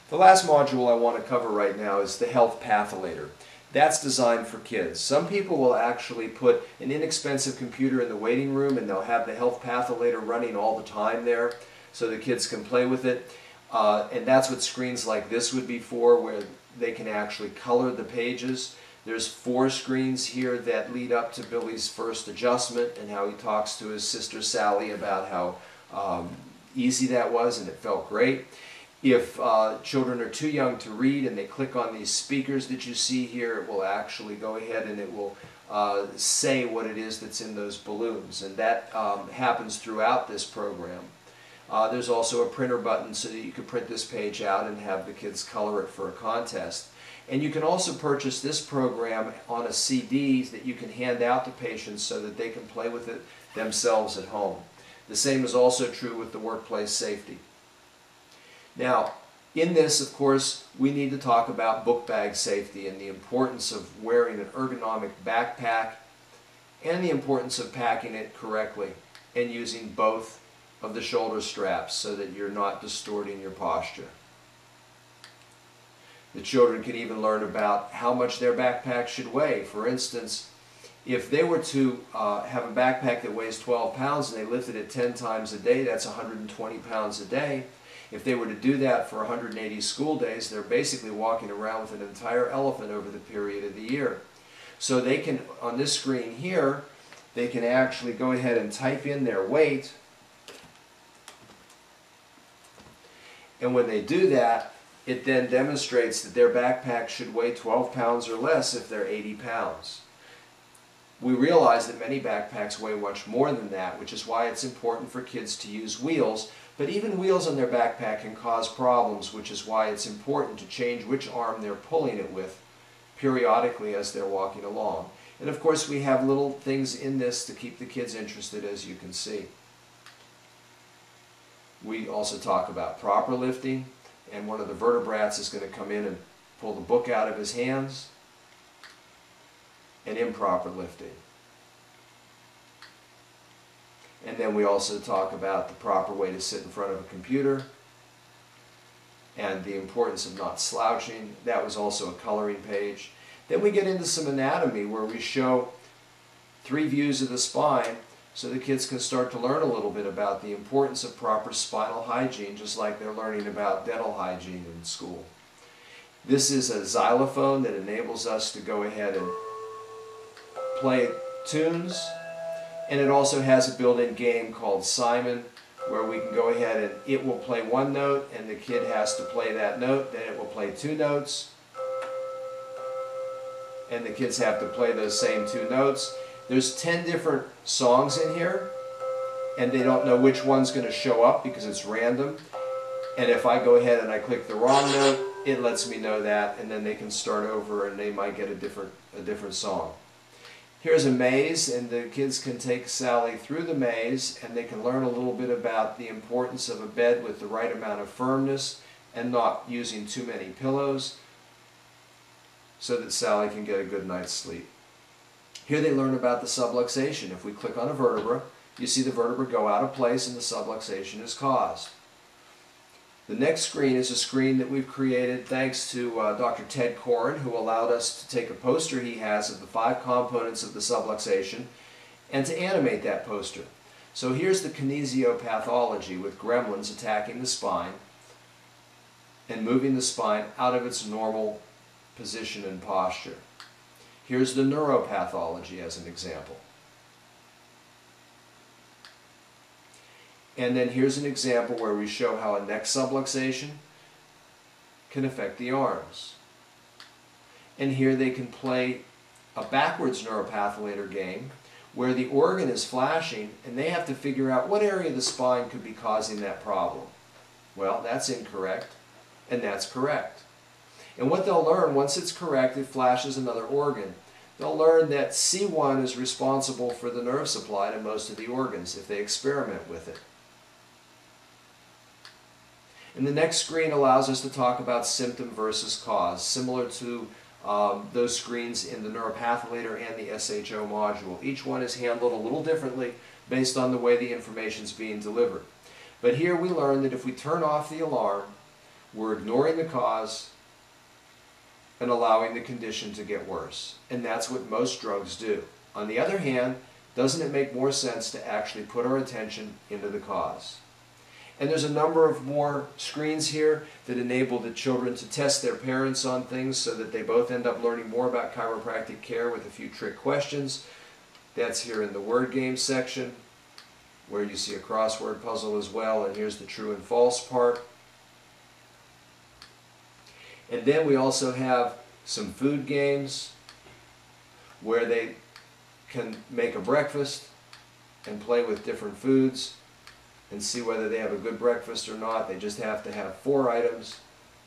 The last module I want to cover right now is the Health Pathylator. That's designed for kids. Some people will actually put an inexpensive computer in the waiting room and they'll have the Health Pathylator running all the time there so the kids can play with it. And that's what screens like this would be for, where they can actually color the pages. There's 4 screens here that lead up to Billy's first adjustment and how he talks to his sister Sally about how easy that was and it felt great. If children are too young to read and they click on these speakers that you see here, it will actually go ahead and it will say what it is that's in those balloons. And that happens throughout this program. There's also a printer button so that you can print this page out and have the kids color it for a contest. And you can also purchase this program on a CD that you can hand out to patients so that they can play with it themselves at home. The same is also true with the workplace safety. Now, in this, of course, we need to talk about book bag safety and the importance of wearing an ergonomic backpack and the importance of packing it correctly and using both of the shoulder straps so that you're not distorting your posture. The children can even learn about how much their backpack should weigh. For instance, if they were to have a backpack that weighs 12 pounds and they lifted it 10 times a day, that's 120 pounds a day. If they were to do that for 180 school days, they're basically walking around with an entire elephant over the period of the year. So they can, on this screen here, they can actually go ahead and type in their weight. And when they do that, it then demonstrates that their backpack should weigh 12 pounds or less if they're 80 pounds. We realize that many backpacks weigh much more than that, which is why it's important for kids to use wheels. But even wheels on their backpack can cause problems, which is why it's important to change which arm they're pulling it with periodically as they're walking along. And of course we have little things in this to keep the kids interested, as you can see. We also talk about proper lifting, and one of the vertebrates is going to come in and pull the book out of his hands, and improper lifting. And then we also talk about the proper way to sit in front of a computer and the importance of not slouching. That was also a coloring page. Then we get into some anatomy where we show 3 views of the spine so the kids can start to learn a little bit about the importance of proper spinal hygiene, just like they're learning about dental hygiene in school. This is a xylophone that enables us to go ahead and play tunes. And it also has a built-in game called Simon, where we can go ahead and it will play 1 note and the kid has to play that note, then it will play 2 notes, and the kids have to play those same 2 notes. There's 10 different songs in here, and they don't know which one's going to show up because it's random. And if I go ahead and I click the wrong note, it lets me know that, and then they can start over and they might get a different song. Here's a maze, and the kids can take Sally through the maze and they can learn a little bit about the importance of a bed with the right amount of firmness and not using too many pillows so that Sally can get a good night's sleep. Here they learn about the subluxation. If we click on a vertebra, you see the vertebra go out of place and the subluxation is caused. The next screen is a screen that we've created thanks to Dr. Ted Koren, who allowed us to take a poster he has of the 5 components of the subluxation and to animate that poster. So here's the kinesiopathology with gremlins attacking the spine and moving the spine out of its normal position and posture. Here's the neuropathology as an example. And then here's an example where we show how a neck subluxation can affect the arms. And here they can play a backwards neuropathylator game where the organ is flashing and they have to figure out what area of the spine could be causing that problem. Well, that's incorrect, and that's correct. And what they'll learn, once it's correct, it flashes another organ. They'll learn that C1 is responsible for the nerve supply to most of the organs if they experiment with it. And the next screen allows us to talk about symptom versus cause, similar to those screens in the neuropathylator and the SHO module. Each one is handled a little differently based on the way the information is being delivered. But here we learn that if we turn off the alarm, we're ignoring the cause and allowing the condition to get worse. And that's what most drugs do. On the other hand, doesn't it make more sense to actually put our attention into the cause? And there's a number of more screens here that enable the children to test their parents on things so that they both end up learning more about chiropractic care with a few trick questions. That's here in the word game section, where you see a crossword puzzle as well, and here's the true and false part. And then we also have some food games where they can make a breakfast and play with different foods and see whether they have a good breakfast or not. They just have to have 4 items.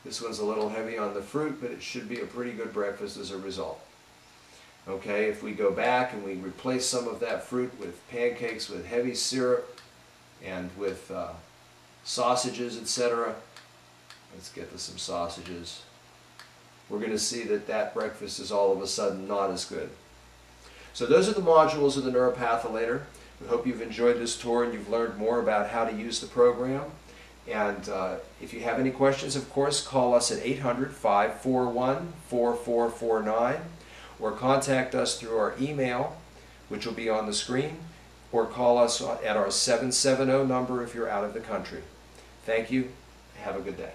This one's a little heavy on the fruit, but it should be a pretty good breakfast as a result. Okay, if we go back and we replace some of that fruit with pancakes with heavy syrup and with sausages, etc. Let's get to some sausages. We're going to see that that breakfast is all of a sudden not as good. So those are the modules of the Neuropathylator. We hope you've enjoyed this tour and you've learned more about how to use the program. And if you have any questions, of course, call us at 800-541-4449 or contact us through our email, which will be on the screen, or call us at our 770 number if you're out of the country. Thank you. Have a good day.